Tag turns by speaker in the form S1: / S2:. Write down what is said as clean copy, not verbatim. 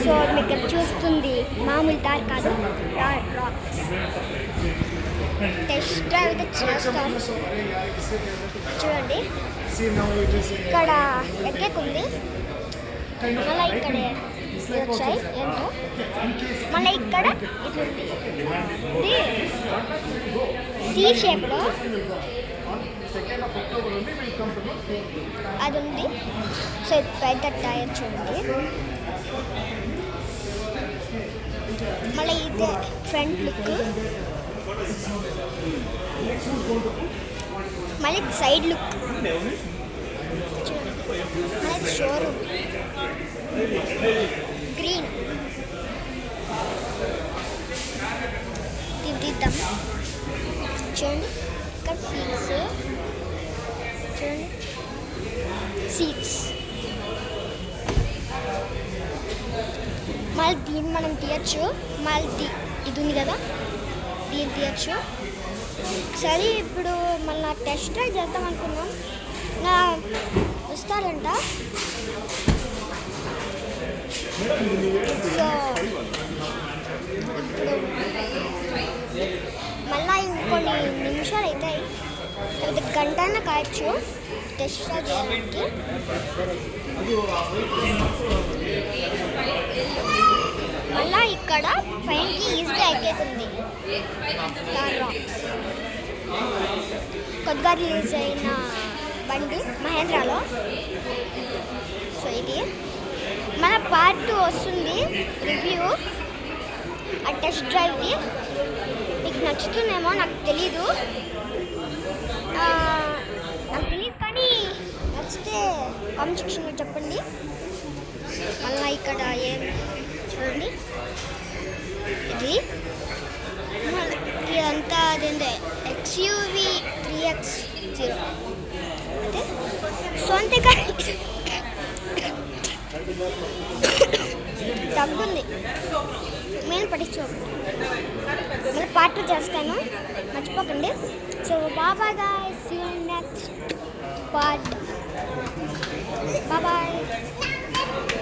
S1: So మీకు ఇక్కడ చూస్తుంది మామూలు దారి కాదు, రాక్స్. టెస్ట్ డ్రైవ్ అయితే చేస్తాం. చూడండి ఇక్కడ ఎక్కేకుంది, మళ్ళీ ఇక్కడ వచ్చాయి ఏంటో, మళ్ళీ ఇక్కడ ఇట్లుంది, ఇది సి షేప్లో అది ఉంది. సో ఇది పెద్ద టైర్ చూడండి. మళ్ళీ ఇది ఫ్రంట్ లుక్, మళ్ళీ సైడ్ లుక్ చూడండి. మళ్ళీ షోరూమ్ గ్రీన్. తీద్దాం చూడండి. ఇక్కడ సీట్స్ మళ్ళీ దీన్ని మనం తీయచ్చు. మళ్ళీ ఇది ఉంది కదా, దీన్ని తీయచ్చు. సరే ఇప్పుడు మళ్ళీ టెస్ట్ డ్రైవ్ చేద్దాం అనుకున్నాం. నా వస్తారంట. సో ఇప్పుడు మళ్ళీ ఇంకొన్ని నిమిషాలు అవుతాయి, లేకపోతే గంటన కాయచ్చు టెస్ట్ డ్రైవ్ చేయడానికి. మళ్ళీ ఇక్కడ పైనకి ఈజీగా ఎక్కేతుంది. కొత్తగా రిలీజ్ అయిన బండి మహేంద్రాలో. సో ఇది మన పార్ట్ 2 వస్తుంది, రివ్యూ ఆ టెస్ట్ డ్రైవ్ది. మీకు నచ్చుతుందేమో నాకు తెలీదు, కానీ నచ్చితే కామెంట్ సెక్షన్లో చెప్పండి. మళ్ళీ ఇక్కడ ఏం చూడండి, ఇది ఇదంతా అదేంటే XUV 3X0 అంటే సొంతగా తగ్గుంది. నేను పట్టించుకోండి, మళ్ళీ పార్ట్ 2 చేస్తాను, మర్చిపోకండి. So bye guys, see you next part. Bye.